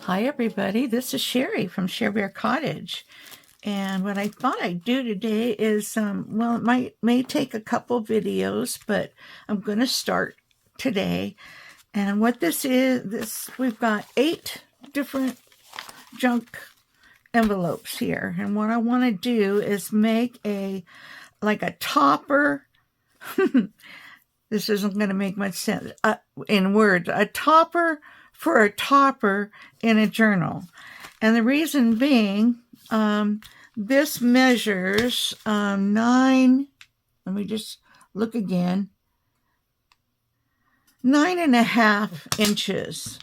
Hi everybody, this is Sherry from Share Bear Cottage, and what I thought I'd do today is, well, it may take a couple videos, but I'm going to start today. And what this is, we've got 8 different junk envelopes here, and what I want to do is make like a topper. This isn't going to make much sense in words. A topper for a topper in a journal. And the reason being, this measures 9, let me just look again, 9.5 inches.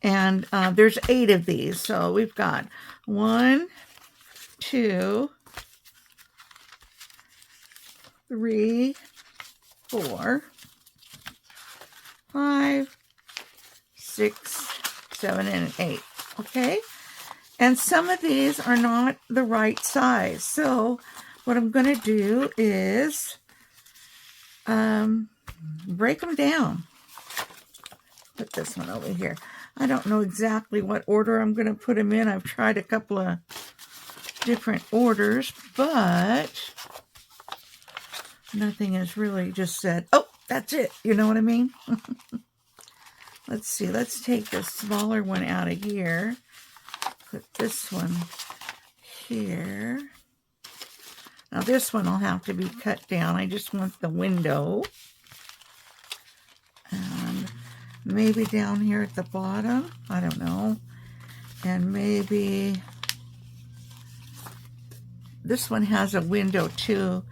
And there's 8 of these. So we've got 1, 2, 3, 4, 5, 6, 7, and 8. Okay? And some of these are not the right size. So what I'm going to do is break them down. Put this one over here. I don't know exactly what order I'm going to put them in. I've tried a couple of different orders, but nothing has really just said, oh, that's it. You know what I mean? Let's see. Let's take the smaller one out of here. Put this one here. Now this one will have to be cut down. I just want the window. And maybe down here at the bottom. I don't know. And maybe this one has a window too.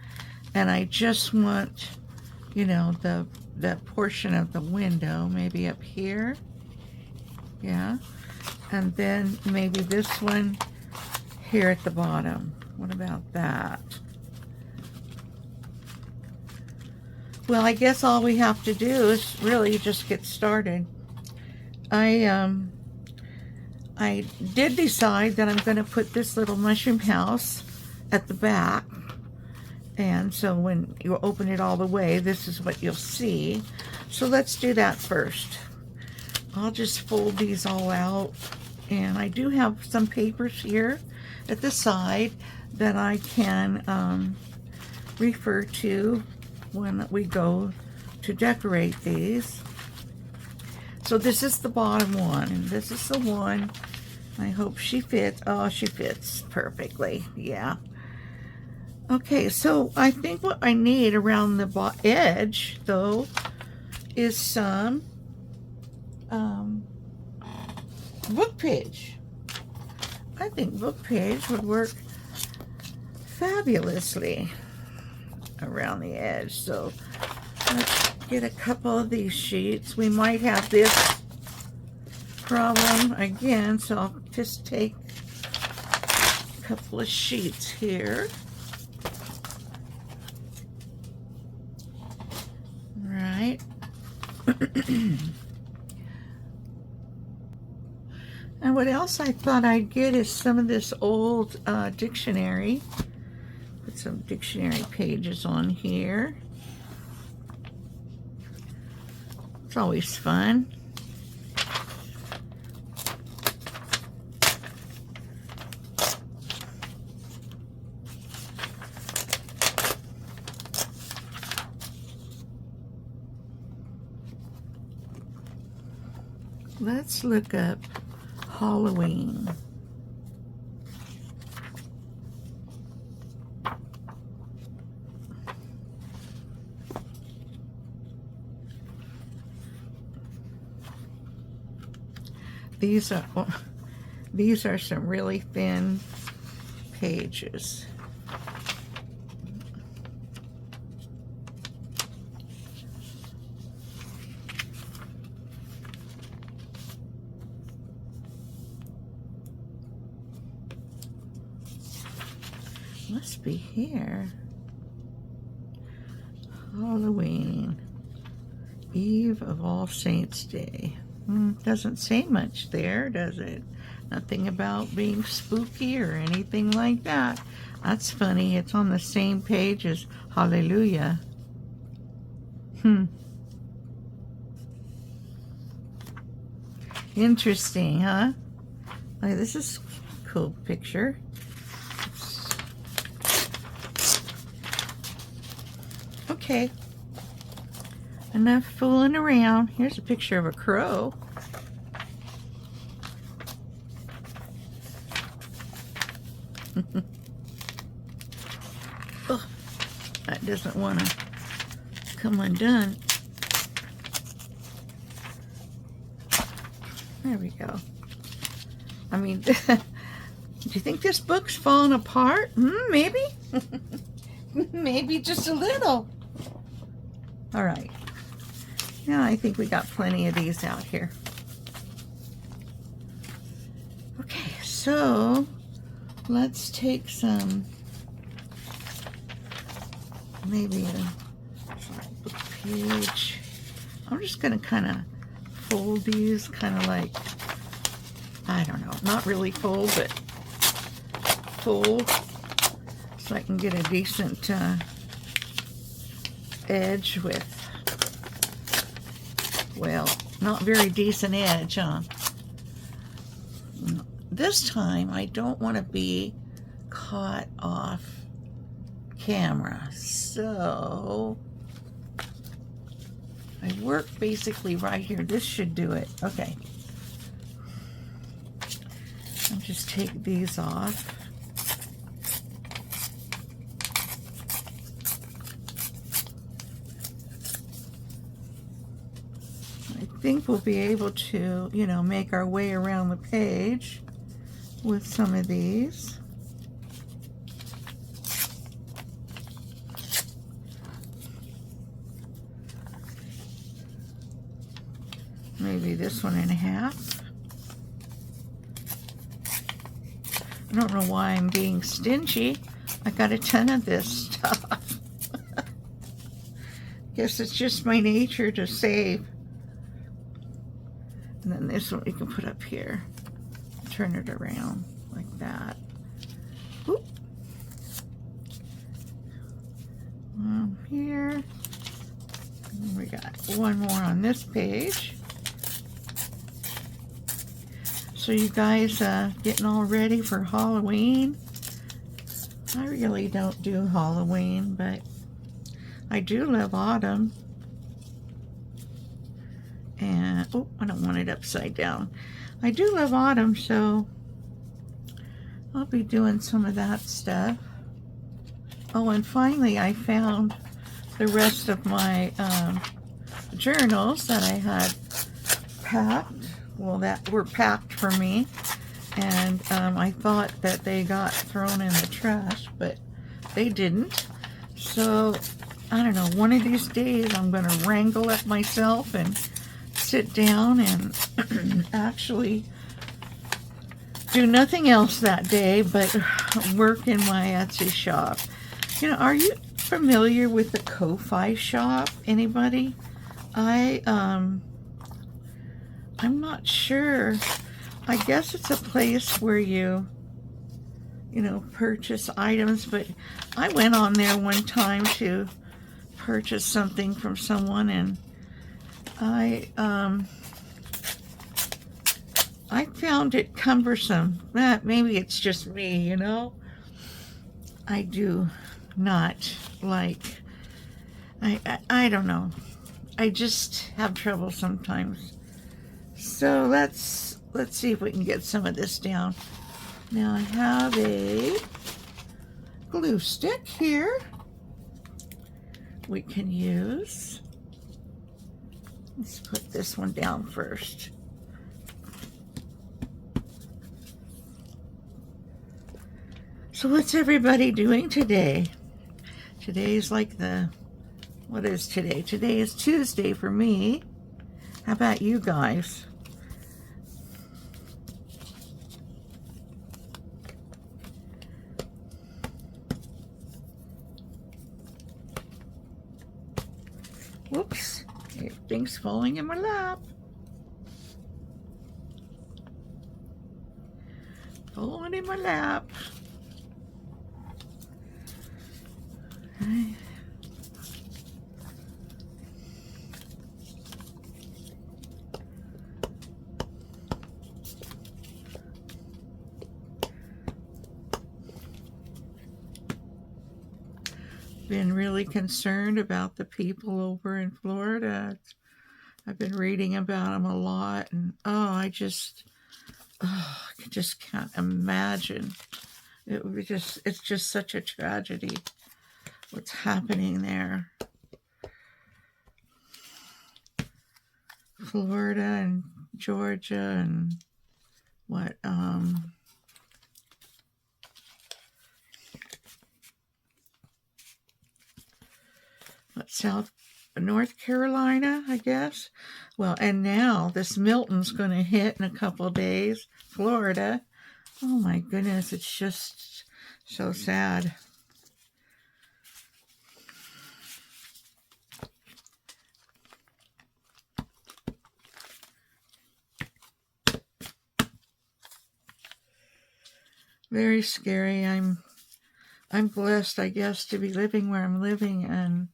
And I just want, you know, the portion of the window, maybe up here. Yeah. And then maybe this one here at the bottom. What about that? Well, I guess all we have to do is really just get started. I did decide that I'm going to put this little mushroom house at the back. And so when you open it all the way, this is what you'll see. So let's do that first. I'll just fold these all out. And I do have some papers here at the side that I can refer to when we go to decorate these. So this is the bottom one, and this is the one. I hope she fits. Oh, she fits perfectly. Yeah. Okay, so I think what I need around the edge, though, is some book page. I think book page would work fabulously around the edge. So let's get a couple of these sheets. We might have this problem again, so I'll just take a couple of sheets here. Right. And what else I thought I'd get is some of this old dictionary. Put some dictionary pages on here. It's always fun. Let's look up Halloween. These are some really thin pages. Must be here. Halloween, Eve of All Saints Day. Doesn't say much there, does it? Nothing about being spooky or anything like that. That's funny. It's on the same page as Hallelujah. Interesting, huh? Oh, this is a cool picture. Okay. Enough fooling around. Here's a picture of a crow. Oh, that doesn't want to come undone. There we go. I mean, do you think this book's falling apart? Maybe. Maybe just a little. All right. Now I think we got plenty of these out here. Okay, so let's take some, maybe a book page. I'm just going to kind of fold these, kind of like, I don't know, not really fold, but fold, so I can get a decent edge with, well, not very decent edge, huh? This time I don't want to be caught off camera, so I work basically right here. This should do it. Okay. I'll just take these off. I think we'll be able to, you know, make our way around the page with some of these. Maybe this one in half. I don't know why I'm being stingy. I got a ton of this stuff. Guess it's just my nature to save. And then this one we can put up here. Turn it around like that. Oop. Here. And we got one more on this page. So you guys getting all ready for Halloween? I really don't do Halloween, but I do love autumn. And, oh, I don't want it upside down. I do love autumn, so I'll be doing some of that stuff. Oh, and finally I found the rest of my journals that I had packed. Well, that were packed for me, and I thought that they got thrown in the trash, but they didn't. So I don't know, one of these days I'm going to wrangle up myself and sit down and actually do nothing else that day but work in my Etsy shop. You know, are you familiar with the Ko-Fi shop? Anybody? I'm not sure. I guess it's a place where you know, purchase items, but I went on there one time to purchase something from someone, and I found it cumbersome. Maybe it's just me, you know. I do not like, I don't know. I just have trouble sometimes. So let's see if we can get some of this down. Now I have a glue stick here we can use. Let's put this one down first. So what's everybody doing today? Today's like what is today? Today is Tuesday for me. How about you guys? Whoops, everything's falling in my lap. Falling in my lap. Okay. been really concerned about the people over in Florida. I've been reading about them a lot, and I just can't imagine. It's just such a tragedy what's happening there. Florida and Georgia and what North Carolina, I guess. Well, and now this Milton's going to hit in a couple of days. Florida. Oh my goodness, it's just so sad. Very scary. I'm blessed, I guess, to be living where I'm living and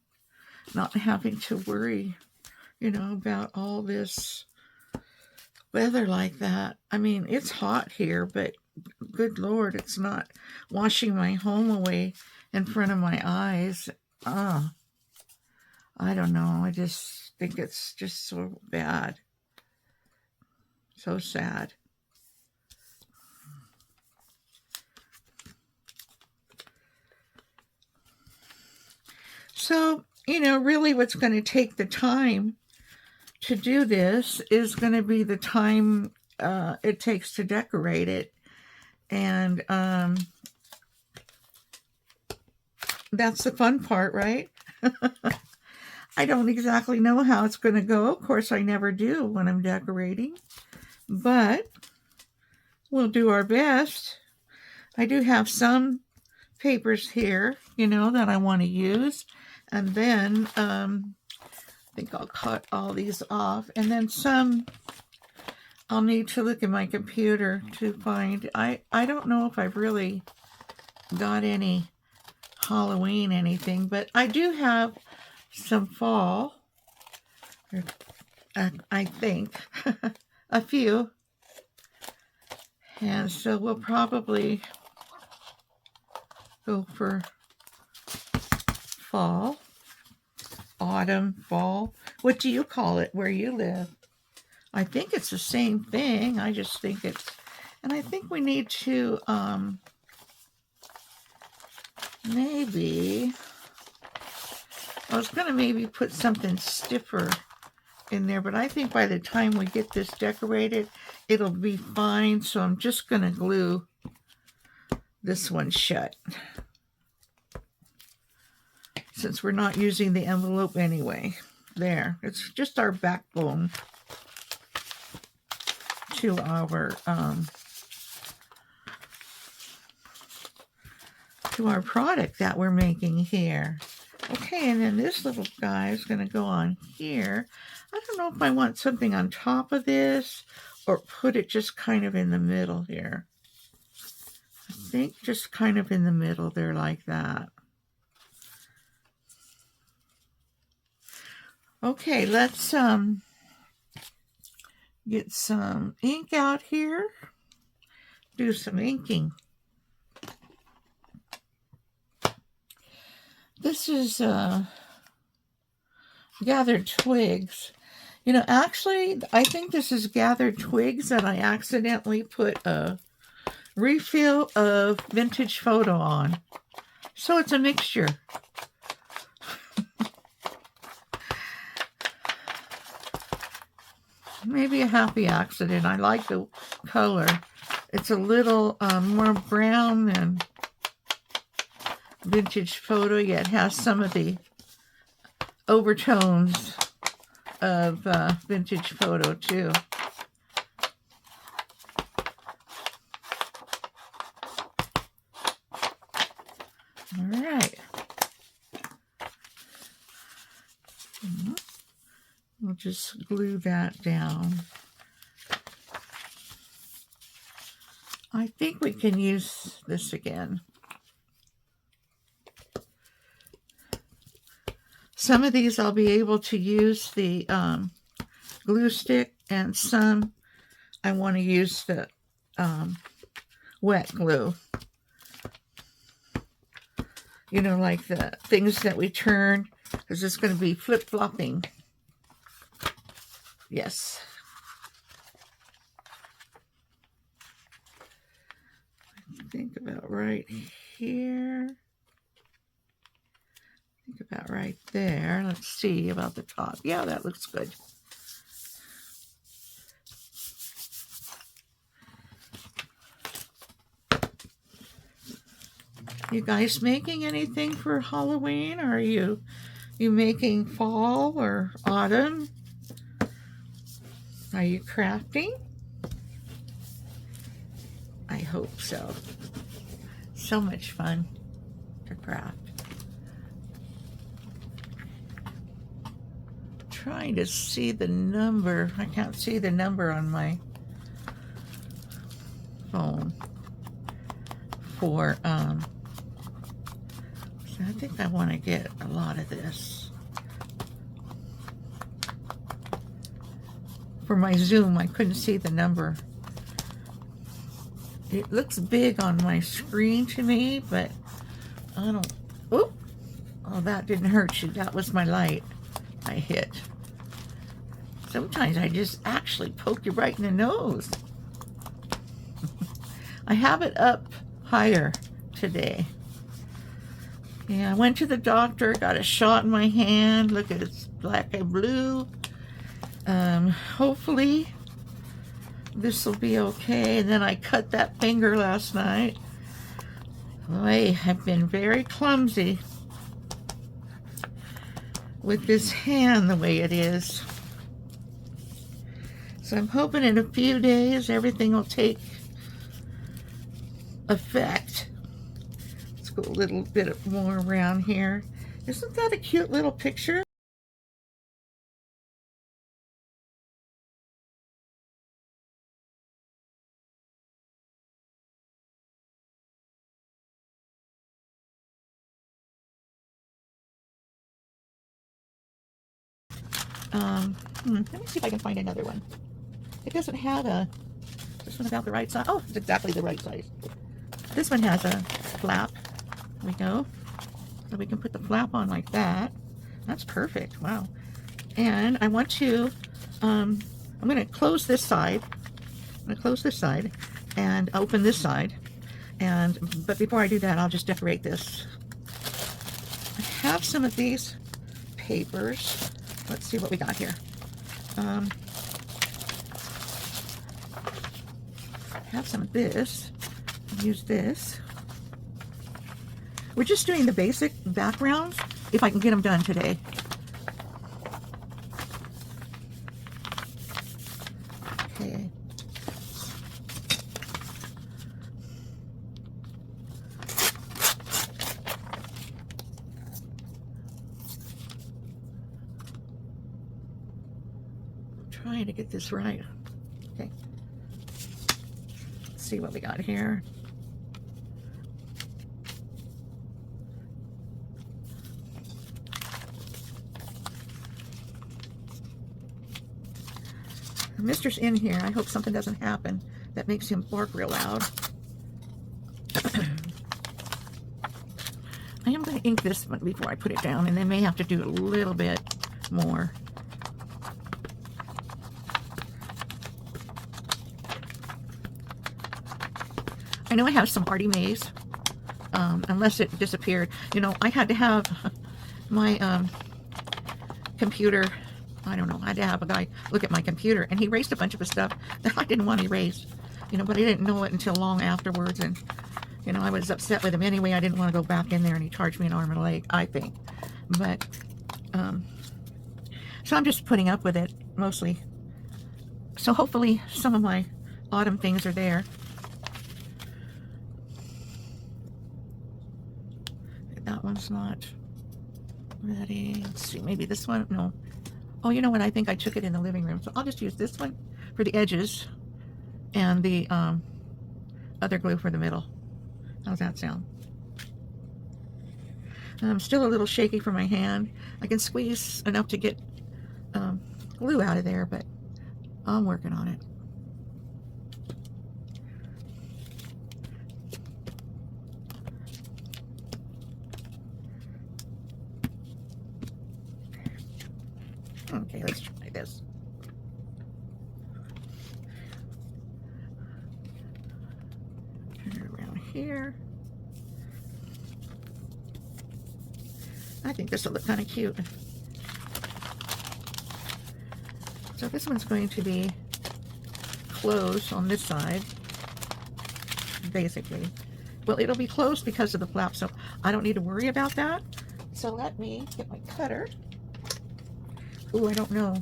not having to worry, about all this weather like that. I mean, it's hot here, but good Lord, it's not washing my home away in front of my eyes. I don't know. I just think it's just so bad. So sad. So, really what's going to take the time to do this is going to be the time it takes to decorate it. And that's the fun part, right? I don't exactly know how it's going to go. Of course, I never do when I'm decorating. But we'll do our best. I do have some papers here, that I want to use. And then I think I'll cut all these off. And then some I'll need to look at my computer to find. I don't know if I've really got any Halloween anything, but I do have some fall. I think a few. And so we'll probably go for fall, autumn, fall. What do you call it where you live? I think it's the same thing. I just think it's, and I think we need to maybe, I was going to maybe put something stiffer in there, but I think by the time we get this decorated, it'll be fine. So I'm just going to glue this one shut, since we're not using the envelope anyway. There, it's just our backbone to our product that we're making here. Okay, and then this little guy is going to go on here. I don't know if I want something on top of this or put it just kind of in the middle here. I think just kind of in the middle there like that. Okay, let's get some ink out here. Do some inking. This is gathered twigs. Actually, I think this is gathered twigs that I accidentally put a refill of vintage photo on. So it's a mixture. Maybe a happy accident. I like the color. It's a little more brown than vintage photo, yet has some of the overtones of vintage photo too. All right. We'll just glue that down. I think we can use this again. Some of these I'll be able to use the glue stick, and some I want to use the wet glue. You know, like the things that we turn, because it's going to be flip-flopping. Yes. I think about right here. I think about right there. Let's see about the top. Yeah, that looks good. You guys making anything for Halloween? Or are you making fall or autumn? Are you crafting? I hope so. So much fun to craft. Trying to see the number. I can't see the number on my phone for so I think I want to get a lot of this. For my Zoom, I couldn't see the number. It looks big on my screen to me, but I don't. Oh, that didn't hurt you. That was my light I hit. Sometimes I just actually poke you right in the nose. I have it up higher today. Yeah, I went to the doctor, got a shot in my hand. Look at it's black and blue. Hopefully this will be okay. And then I cut that finger last night. I have been very clumsy with this hand the way it is. So I'm hoping in a few days everything will take effect. Let's go a little bit more around here. Isn't that a cute little picture? Let me see if I can find another one. It doesn't have a, this one about the right size. Oh, it's exactly the right size. This one has a flap. There we go. So we can put the flap on like that. That's perfect. Wow. And I want to, I'm going to close this side. I'm going to close this side and open this side. But before I do that, I'll just decorate this. I have some of these papers. Let's see what we got here. I have some of this. Use this. We're just doing the basic backgrounds, if I can get them done today. Okay. Trying to get this right. Okay. Let's see what we got here. The mister's in here. I hope something doesn't happen that makes him bark real loud. I am going to ink this one before I put it down, and then may have to do a little bit more. I know I have some Artie Mays, unless it disappeared. You know, I had to have my computer, I don't know, I had to have a guy look at my computer, and he erased a bunch of the stuff that I didn't want erased. You know, but I didn't know it until long afterwards, and, you know, I was upset with him anyway. I didn't want to go back in there, and he charged me an arm and a leg, I think. But, so I'm just putting up with it, mostly. So hopefully some of my autumn things are there. That one's not ready. Let's see, maybe this one? No. Oh, you know what? I think I took it in the living room. So I'll just use this one for the edges and the other glue for the middle. How's that sound? I'm still a little shaky for my hand. I can squeeze enough to get glue out of there, but I'm working on it. Okay, let's try this. Turn it around here. I think this will look kind of cute. So this one's going to be closed on this side, basically. Well, it'll be closed because of the flap, so I don't need to worry about that. So let me get my cutter. Oh, I don't know.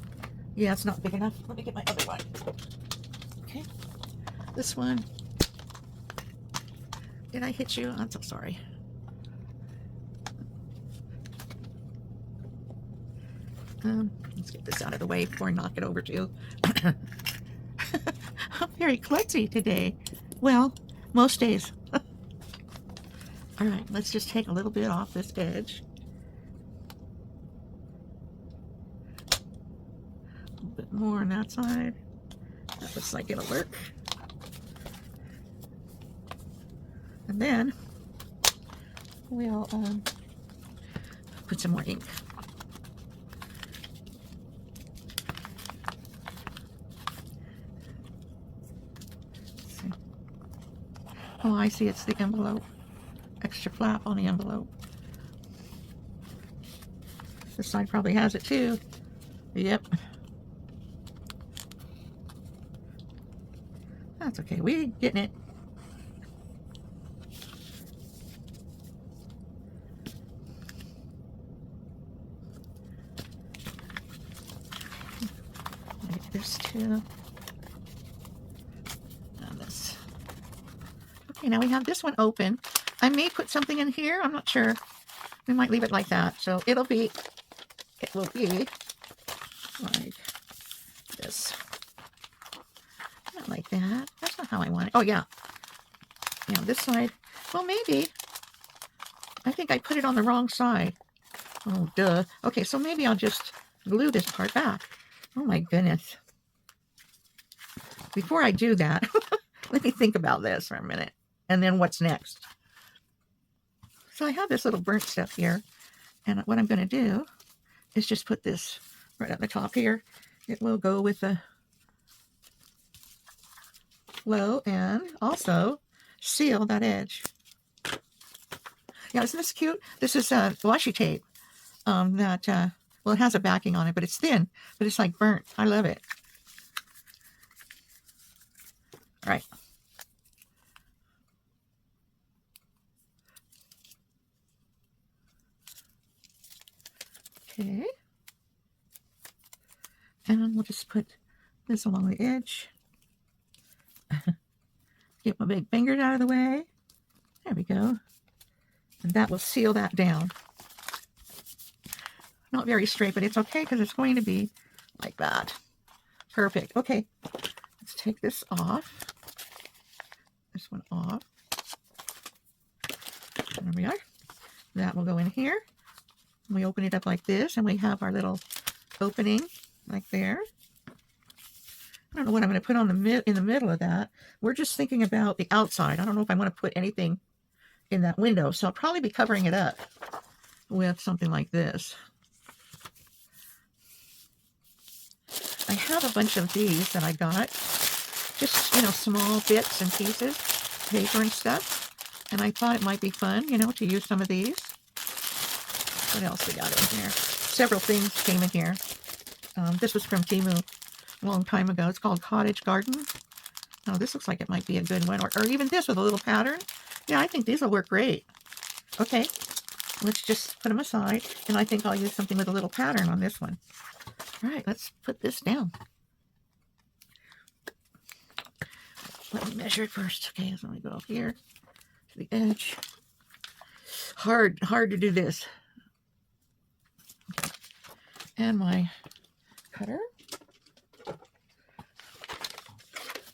Yeah, it's not big enough. Let me get my other one. Okay. This one. Did I hit you? I'm so sorry. Let's get this out of the way before I knock it over too. I'm very klutzy today. Well, most days. All right, let's just take a little bit off this edge. A little bit more on that side. That looks like it'll work. And then we'll put some more ink. Oh, I see, it's the envelope. Extra flap on the envelope. This side probably has it too. Yep. That's okay, we're getting it. Like this too. And this. Okay, now we have this one open. I may put something in here. I'm not sure. We might leave it like that. So it will be like this. Not like that. That's not how I want it. Oh, yeah. Yeah, this side. Well, maybe. I think I put it on the wrong side. Oh, duh. Okay, so maybe I'll just glue this part back. Oh, my goodness. Before I do that, let me think about this for a minute. And then what's next? So I have this little burnt stuff here. And what I'm going to do is just put this right at the top here. It will go with the flow and also seal that edge. Yeah, isn't this cute? This is washi tape well, it has a backing on it, but it's thin, but it's like burnt. I love it. All right. Okay. And we'll just put this along the edge. Get my big fingers out of the way. There we go. And that will seal that down. Not very straight, but it's okay because it's going to be like that. Perfect. Okay. Let's take this off. This one off. There we are. That will go in here. We open it up like this, and we have our little opening like there. I don't know what I'm going to put on in the middle of that. We're just thinking about the outside. I don't know if I want to put anything in that window, so I'll probably be covering it up with something like this. I have a bunch of these that I got, just, you know, small bits and pieces, paper and stuff, and I thought it might be fun, you know, to use some of these. What else we got in here? Several things came in here. This was from Temu a long time ago. It's called Cottage Garden. Oh, this looks like it might be a good one, or even this with a little pattern. Yeah, I think these will work great. Okay, let's just put them aside, and I think I'll use something with a little pattern on this one. All right, let's put this down. Let me measure it first. Okay, so let me go up here to the edge. Hard to do this. Okay. And my cutter.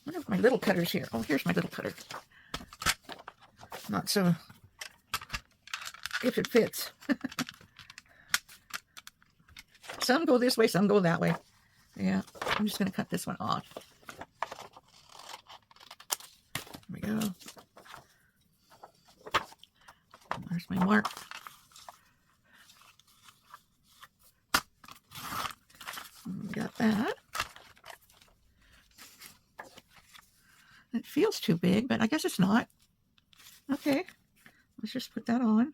One of my little cutters here. Oh, here's my little cutter. Not so if it fits. Some go this way, some go that way. Yeah, I'm just going to cut this one off. There we go. There's my mark. It feels too big, but I guess it's not. Okay, let's just put that on.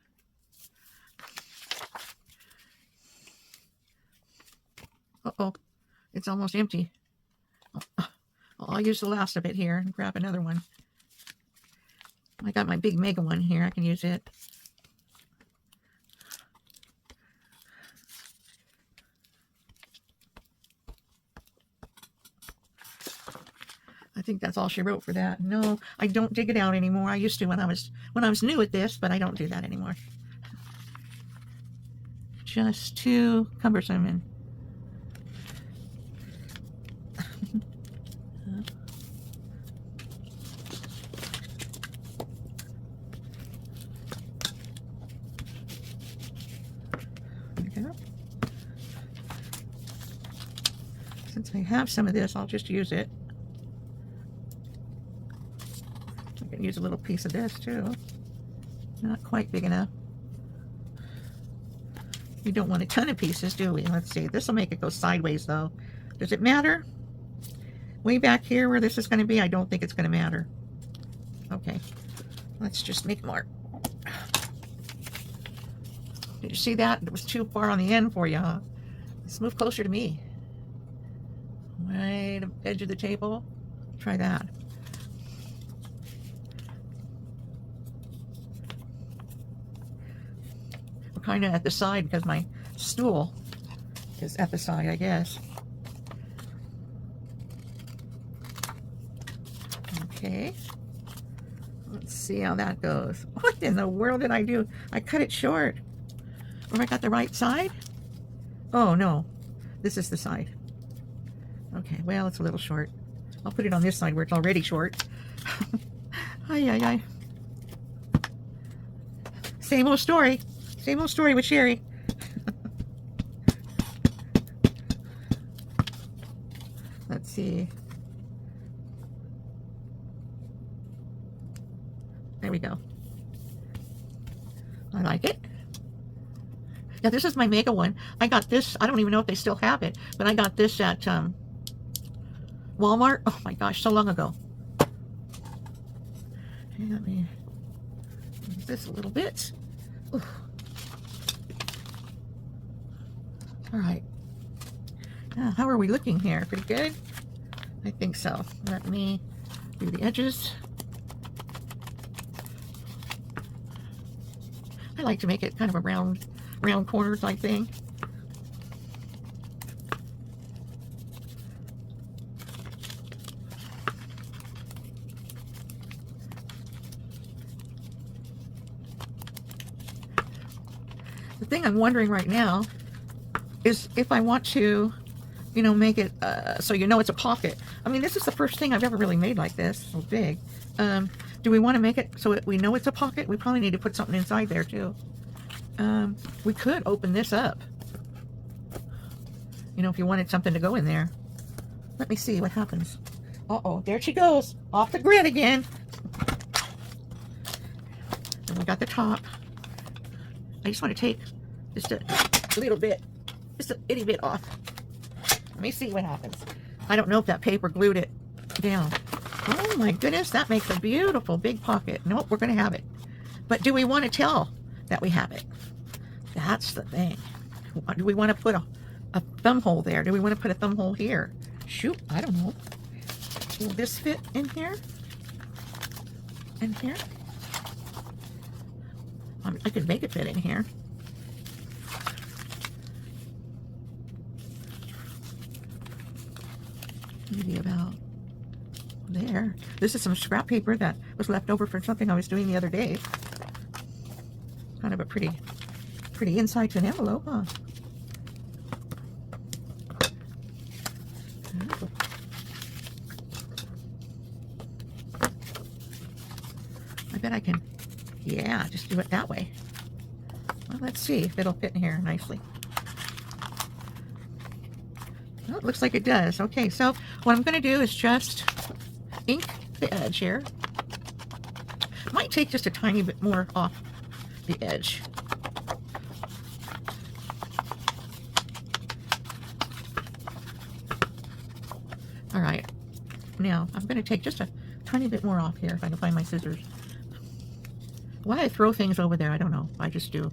Uh-oh, it's almost empty. I'll use the last of it here and grab another one. I got my big mega one here. I can use it. I think that's all she wrote for that. No, I don't dig it out anymore. I used to when I was new at this, but I don't do that anymore. Just too cumbersome and since I have some of this, I'll just use it. I can use a little piece of this too. Not quite big enough. We don't want a ton of pieces, do we? Let's see. This will make it go sideways though. Does it matter? Way back here where this is going to be, I don't think it's going to matter. Okay. Let's just make more. Did you see that? It was too far on the end for you, huh? Let's move closer to me. Right edge of the table. Try that. We're kind of at the side because my stool is at the side, I guess. Okay. Let's see how that goes. What in the world did I do? I cut it short. Have I got the right side? Oh, no. This is the side. Okay, well, it's a little short. I'll put it on this side where it's already short. Ay, ay, ay. Same old story. Same old story with Sherry. Let's see. There we go. I like it. Yeah, this is my mega one. I got this. I don't even know if they still have it, but I got this at Walmart. Oh my gosh, so long ago. Okay, let me use this a little bit. Ooh. All right. Now, how are we looking here? Pretty good? I think so. Let me do the edges. I like to make it kind of a round corner type thing. The thing I'm wondering right now is if I want to, you know, make it so you know it's a pocket. I mean, this is the first thing I've ever really made like this, so big. Do we want to make it so we know it's a pocket? We probably need to put something inside there too. We could open this up. You know, if you wanted something to go in there. Let me see what happens. Uh-oh, there she goes. Off the grid again. And we got the top. I just want to take just a little bit, just a itty bit off. Let me see what happens. I don't know if that paper glued it down. Oh my goodness, that makes a beautiful big pocket. Nope, we're going to have it. But do we want to tell that we have it? That's the thing. Do we want to put a thumb hole there? Do we want to put a thumb hole here? Shoot, I don't know. Will this fit in here? In here? I could make it fit in here. Maybe about there. This is some scrap paper that was left over from something I was doing the other day. Kind of a pretty inside to an envelope, huh? I bet I can, yeah, just do it that way. Well, let's see if it'll fit in here nicely. Well, it looks like it does. Okay, so what I'm going to do is just ink the edge here. Might take just a tiny bit more off the edge. All right, now I'm going to take just a tiny bit more off here if I can find my scissors. Why I throw things over there, I don't know. I just do.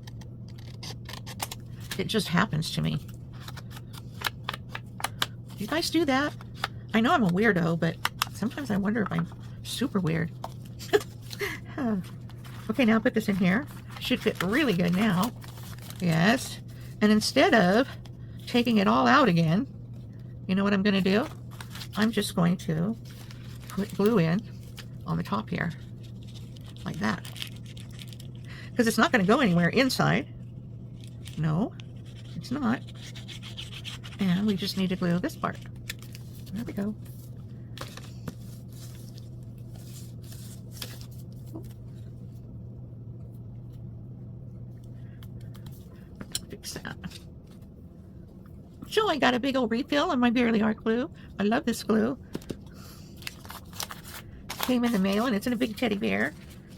It just happens to me. Do you guys do that? I know I'm a weirdo, but sometimes I wonder if I'm super weird. Okay, now put this in here. Should fit really good now. Yes. And instead of taking it all out again, you know what I'm going to do? I'm just going to put glue in on the top here. Like that. Because it's not going to go anywhere inside. No, it's not. And we just need to glue this part. There we go. Fix that. So I got a big old refill on my Bearly Art glue. I love this glue. Came in the mail and it's in a big teddy bear.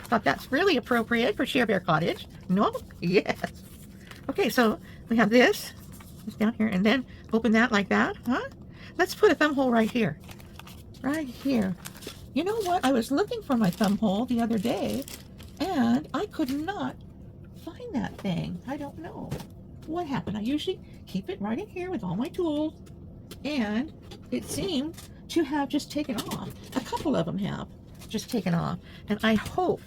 Thought that's really appropriate for Share Bear Cottage. No? Yes. Okay, so we have this. It's down here. And then open that like that. Huh? Let's put a thumb hole right here. Right here. You know what? I was looking for my thumb hole the other day and I could not find that thing. I don't know what happened. I usually keep it right in here with all my tools and it seemed to have just taken off. A couple of them have just taken off. And I hope,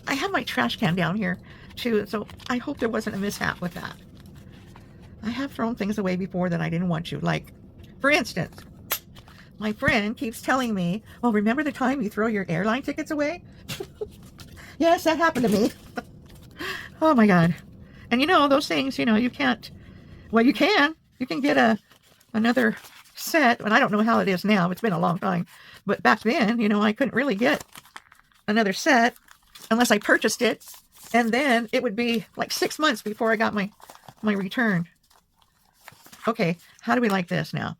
I have my trash can down here too, so I hope there wasn't a mishap with that. I have thrown things away before that I didn't want to. Like, for instance, my friend keeps telling me, well, remember the time you throw your airline tickets away? Yes, that happened to me. Oh my God. And you know, those things, you know, you can't, well, you can get another set, and I don't know how it is now. It's been a long time. But back then, you know, I couldn't really get another set unless I purchased it. And then it would be like 6 months before I got my return. Okay, how do we like this now?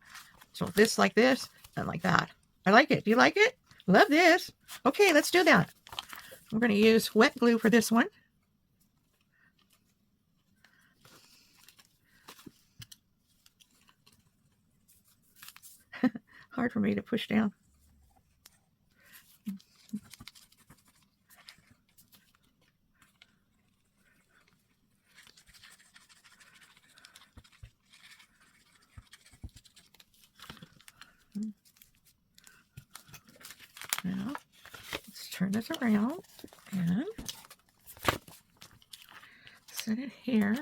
So this like this and like that. I like it. Do you like it? Love this. Okay, let's do that. We're going to use wet glue for this one. Hard for me to push down. Now, let's turn this around and set it here,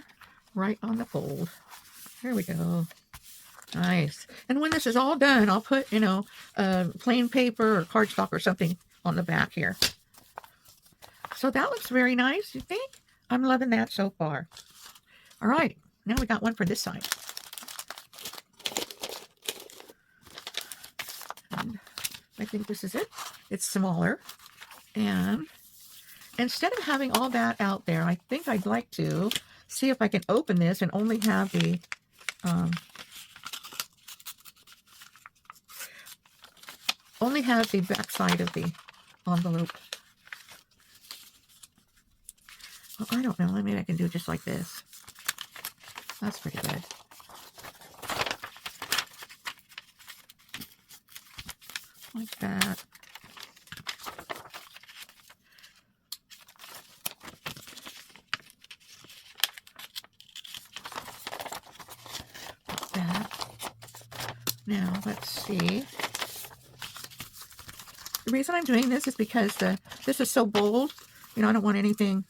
right on the fold. There we go. Nice. And when this is all done, I'll put, you know, plain paper or cardstock or something on the back here. So that looks very nice, you think? I'm loving that so far. All right. Now we got one for this side. And I think this is it. It's smaller. And instead of having all that out there, I think I'd like to see if I can open this and only have the back side of the envelope. Well, I don't know. Maybe I can do it just like this. That's pretty good. Like that. Like that. Now, let's see. The reason I'm doing this is because this is so bold. You know, I don't want anything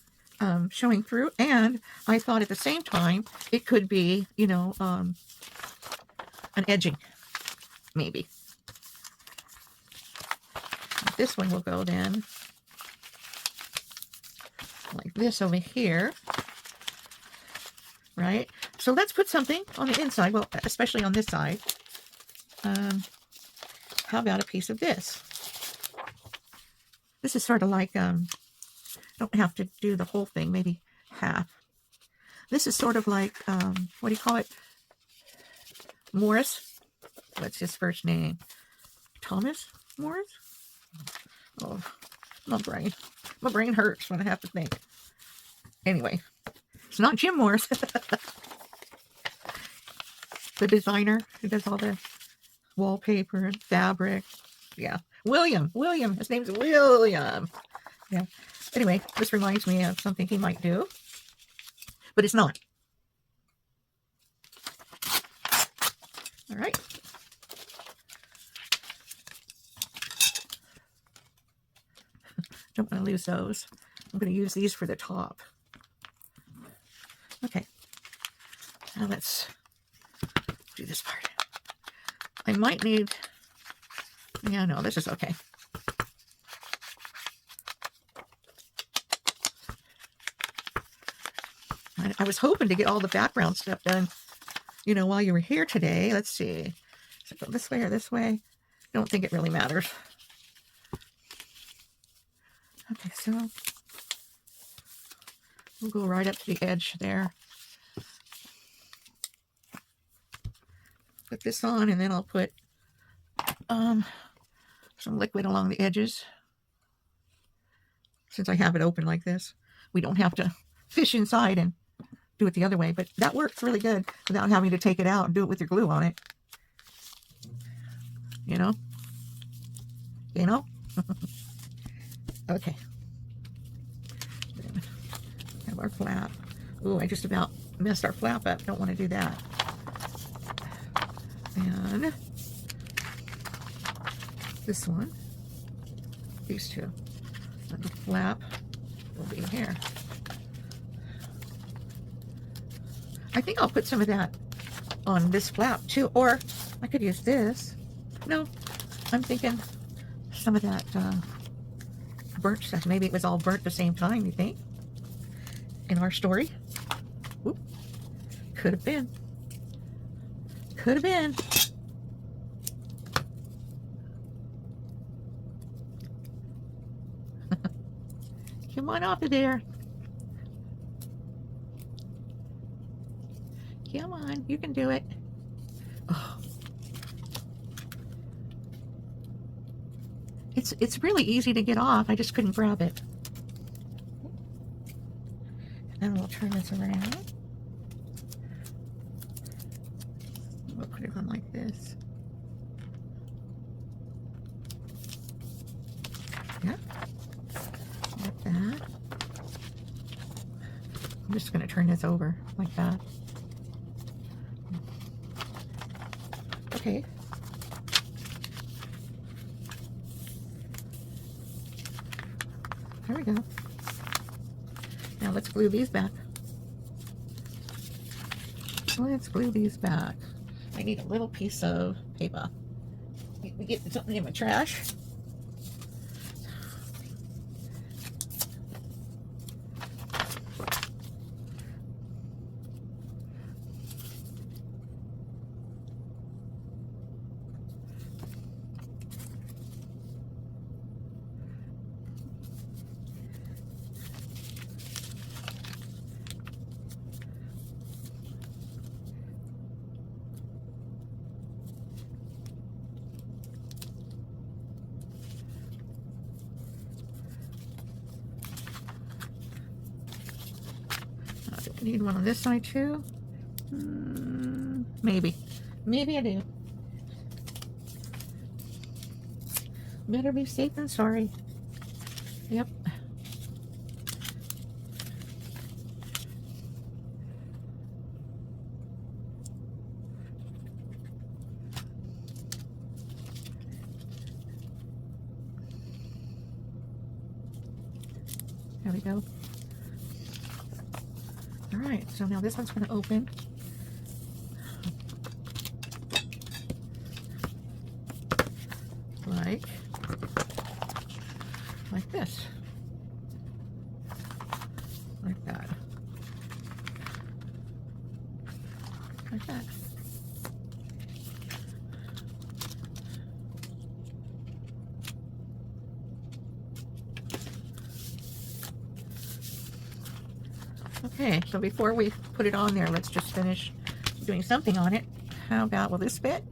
showing through. And I thought at the same time, it could be, you know, an edging, maybe. This one will go then like this over here, right? So let's put something on the inside, well, especially on this side. How about a piece of this? This is sort of like, don't have to do the whole thing, maybe half. This is sort of like, what do you call it? Morris. What's his first name? Thomas Morris? Oh, my brain. My brain hurts when I have to think. Anyway, it's not Jim Morris. The designer who does all the wallpaper and fabric. Yeah, William. His name's William. Yeah. Anyway, this reminds me of something he might do, but it's not. All right. Don't want to lose those. I'm going to use these for the top. Okay. Now let's do this part. I might need, yeah, no, this is okay. I was hoping to get all the background stuff done, you know, while you were here today. Let's see. Does it go this way or this way? Don't think it really matters. Okay, so we'll go right up to the edge there. Put this on, and then I'll put some liquid along the edges. Since I have it open like this, we don't have to fish inside and do it the other way, but that works really good without having to take it out and do it with your glue on it. You know? You know? Okay. Have our flap. Ooh, I just about messed our flap up. Don't want to do that. And this one. These two. And the flap will be here. I think I'll put some of that on this flap too, or I could use this. No, I'm thinking some of that burnt stuff. Maybe it was all burnt at the same time, you think? In our story? Oop. Could have been. Could have been. Come on off of there. Come on, you can do it. Oh. It's really easy to get off. I just couldn't grab it. And we'll turn this around. We'll put it on like this. Yeah. Like that. I'm just going to turn this over like that. Okay. There we go. Now let's glue these back. Let's glue these back. I need a little piece of paper. We get something in my trash. I need one on this side too. Maybe. Maybe I do. Better be safe than sorry. Yep. There we go. All right, so now this one's going to open. Like this. Like that. Like that. Okay, so before we put it on there, let's just finish doing something on it. How about, will this fit?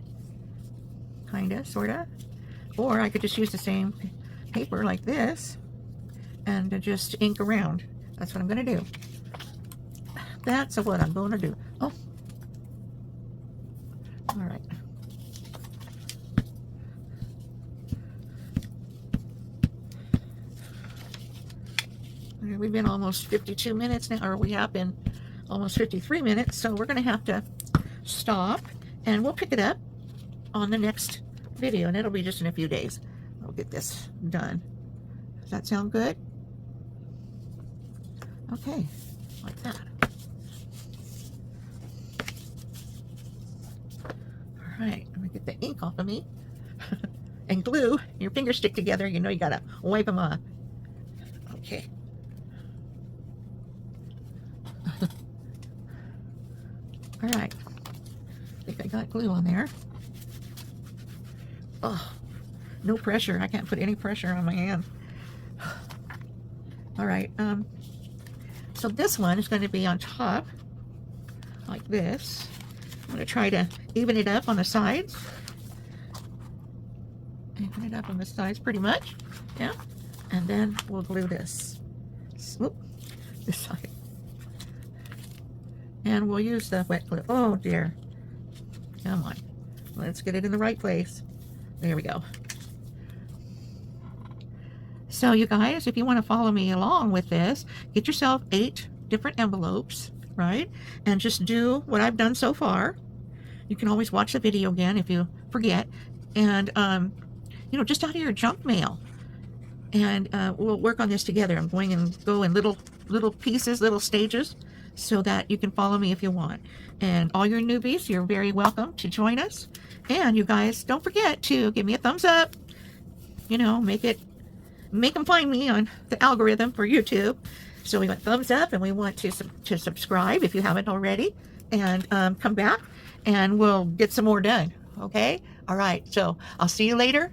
Kinda, sorta. Or I could just use the same paper like this and just ink around. That's what I'm gonna do. That's what I'm gonna do. Oh. All right. We've been almost 52 minutes now, or we have been almost 53 minutes, so we're going to have to stop, and we'll pick it up on the next video, and it'll be just in a few days. I'll get this done. Does that sound good? Okay, like that. All right, let me get the ink off of me. And glue, your fingers stick together, you know you gotta wipe them off. Okay. All right, I think I got glue on there. Oh, no pressure. I can't put any pressure on my hand. All right, so this one is going to be on top like this. I'm going to try to even it up on the sides. Even it up on the sides pretty much, yeah. And then we'll glue this. Whoop, this side. And we'll use the wet glue. Oh dear. Come on. Let's get it in the right place. There we go. So you guys, if you want to follow me along with this, get yourself 8 different envelopes, right? And just do what I've done so far. You can always watch the video again if you forget. And, you know, just out of your junk mail. And we'll work on this together. I'm going and go in little pieces, little stages, so that you can follow me if you want. And all your newbies, you're very welcome to join us. And you guys, don't forget to give me a thumbs up. You know, make them find me on the algorithm for YouTube. So we want thumbs up, and we want to subscribe if you haven't already, and come back and we'll get some more done. Okay? All right. So I'll see you later.